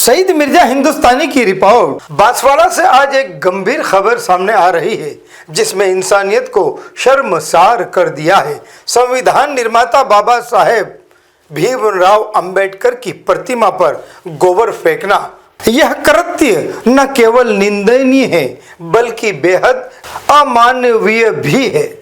सईद मिर्जा हिंदुस्तानी की रिपोर्ट। बांसवाड़ा से आज एक गंभीर खबर सामने आ रही है जिसमें इंसानियत को शर्मसार कर दिया है। संविधान निर्माता बाबा साहेब भीमराव अंबेडकर की प्रतिमा पर गोबर फेंकना, यह कृत्य न केवल निंदनीय है बल्कि बेहद अमानवीय भी है।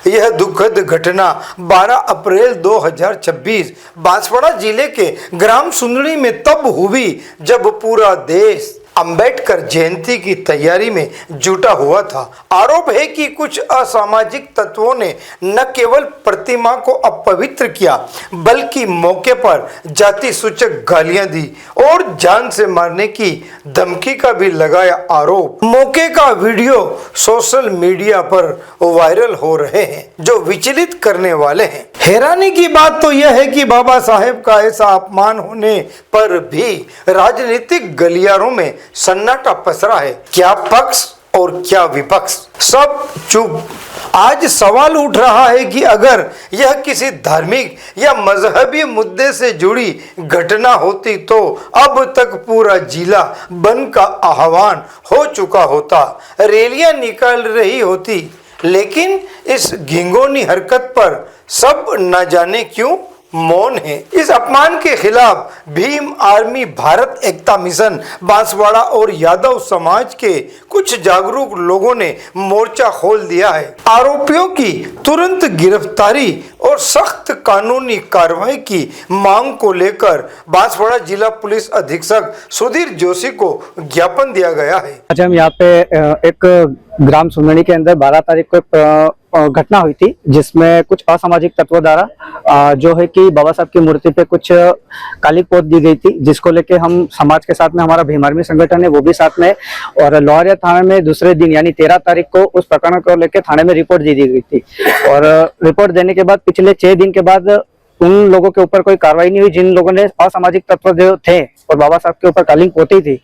यह दुखद घटना 12 अप्रैल 2026 बांसवाड़ा जिले के ग्राम सुंदड़ी में तब हुई जब पूरा देश अंबेडकर जयंती की तैयारी में जुटा हुआ था। आरोप है कि कुछ असामाजिक तत्वों ने न केवल प्रतिमा को अपवित्र किया बल्कि मौके पर जाति सूचक गालियां दी और जान से मारने की धमकी का भी लगाया आरोप। मौके का वीडियो सोशल मीडिया पर वायरल हो रहे हैं जो विचलित करने वाले हैं। हैरानी की बात तो यह है कि बाबा साहेब का ऐसा अपमान होने पर भी राजनीतिक गलियारों में सन्नाटा पसरा है। क्या पक्ष और क्या विपक्ष, सब चुप। आज सवाल उठ रहा है कि अगर यह किसी धार्मिक या मजहबी मुद्दे से जुड़ी घटना होती तो अब तक पूरा जिला बंद का आह्वान हो चुका होता, रैलियां निकाल रही होती, लेकिन इस घिंगोनी हरकत पर सब न जाने क्यों मौन है। इस अपमान के खिलाफ भीम आर्मी भारत एकता मिशन बांसवाड़ा और यादव समाज के कुछ जागरूक लोगों ने मोर्चा खोल दिया है। आरोपियों की तुरंत गिरफ्तारी और सख्त कानूनी कार्रवाई की मांग को लेकर बांसवाड़ा जिला पुलिस अधीक्षक सुधीर जोशी को ज्ञापन दिया गया है। आज हम यहाँ पे एक ग्राम सुंदड़ी के अंदर 12 तारीख को घटना हुई थी जिसमें कुछ असामाजिक तत्वों द्वारा जो है कि बाबा साहब की मूर्ति पे कुछ काली पोत दी गई थी, जिसको लेके हम समाज के साथ में हमारा भीम आर्मी संगठन है वो भी साथ में, और लोहारिया थाने में दूसरे दिन यानी 13 तारीख को उस प्रकरण को लेकर थाने में रिपोर्ट दी गई थी। और रिपोर्ट देने के बाद पिछले 6 दिन के बाद उन लोगों के ऊपर कोई कार्रवाई नहीं हुई जिन लोगों ने असामाजिक तत्व जो थे और बाबा साहब के ऊपर कालिंग पोती थी,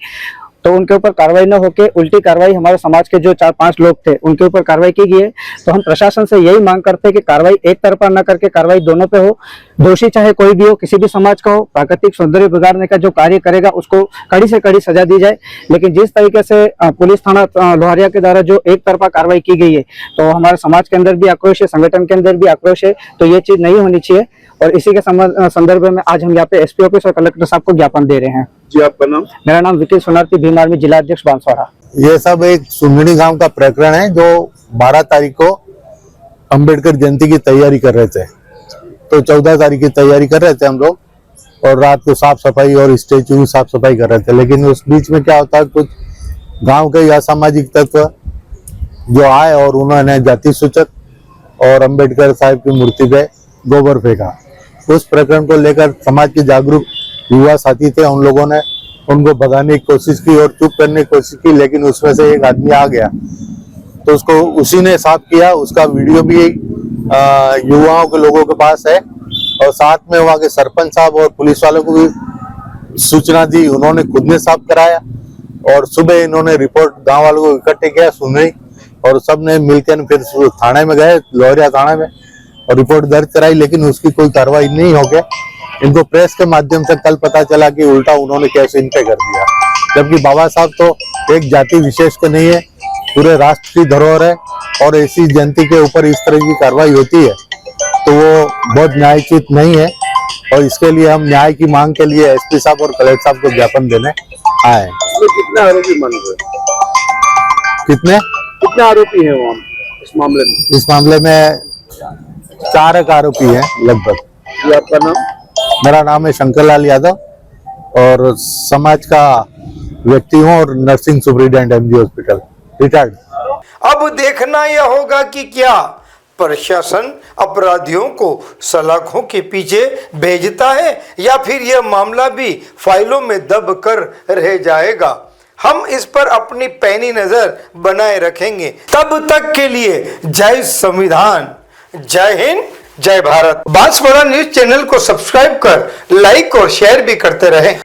तो उनके ऊपर कार्रवाई न होके उल्टी कार्रवाई हमारे समाज के जो 4-5 लोग थे उनके ऊपर कार्रवाई की गई है। तो हम प्रशासन से यही मांग करते हैं कि कार्रवाई एक तरफा न करके कार्रवाई दोनों पे हो। दोषी चाहे कोई भी हो, किसी भी समाज का हो, प्राकृतिक सौंदर्य बिगाड़ने का जो कार्य करेगा उसको कड़ी से कड़ी सजा दी जाए। लेकिन जिस तरीके से पुलिस थाना लोहारिया के द्वारा जो एक तरफा कार्रवाई की गई है तो हमारे समाज के अंदर भी आक्रोश है, संगठन के अंदर भी आक्रोश है। तो ये चीज नहीं होनी चाहिए और इसी के संदर्भ में आज हम यहाँ पे एसपी ऑफिस और कलेक्टर साहब को ज्ञापन दे रहे हैं। जी, आपका नाम? मेरा नाम विकी सोनार्थी, भीम आर्मी जिला अध्यक्ष बांसवाड़ा। ये सब एक सुंदड़ी गांव का प्रकरण है जो 12 तारीख को अंबेडकर जयंती की तैयारी कर रहे थे, तो 14 तारीख की तैयारी कर रहे थे हम लोग और रात को साफ सफाई और स्टेचू की साफ सफाई कर रहे थे। लेकिन उस बीच में क्या होता है, कुछ गांव के असामाजिक तत्व जो आए और उन्होंने जाति सूचक और अंबेडकर साहब की मूर्ति पे गोबर फेंका। उस प्रकरण को लेकर समाज के जागरूक युवा साथी थे, उन लोगों ने उनको भगाने की कोशिश की और चुप करने की कोशिश की, लेकिन उसमें से एक आदमी आ गया तो उसको उसी ने साफ किया। उसका वीडियो भी युवाओं के लोगों के पास है और साथ में वहाँ के सरपंच साहब और पुलिस वालों को भी सूचना दी, उन्होंने खुद ने साफ कराया। और सुबह इन्होंने रिपोर्ट गाँव वालों को इकट्ठे किया सुनई और सब ने मिलकर फिर थाने में गए, लोहारिया थाने में, और रिपोर्ट दर्ज कराई। लेकिन उसकी कोई कार्रवाई नहीं हो गई। इनको प्रेस के माध्यम से कल पता चला कि उल्टा उन्होंने केस इन पे कर दिया, जबकि बाबा साहब तो एक जाति विशेष के नहीं है, पूरे राष्ट्र की धरोहर है और ऐसी जयंती के ऊपर इस तरह की कार्रवाई होती है तो वो बहुत न्यायोचित नहीं है। और इसके लिए हम न्याय की मांग के लिए एसपी साहब और कलेक्टर साहब को ज्ञापन देने आए। कितने आरोपी मान रहे? कितने आरोपी हैं वहाँ इस मामले में? इस मामले में 4 आरोपी हैं लगभग। जी, आपका नाम? मेरा नाम है शंकरलाल यादव और समाज का व्यक्ति हूँ और nursing superintendent MG hospital, retired. अब देखना यह होगा कि क्या प्रशासन अपराधियों को सलाखों के पीछे भेजता है या फिर यह मामला भी फाइलों में दब कर रह जाएगा। हम इस पर अपनी पैनी नजर बनाए रखेंगे। तब तक के लिए जय संविधान, जय हिंद, जय भारत। बांसवाड़ा न्यूज चैनल को सब्सक्राइब कर लाइक और शेयर भी करते रहें।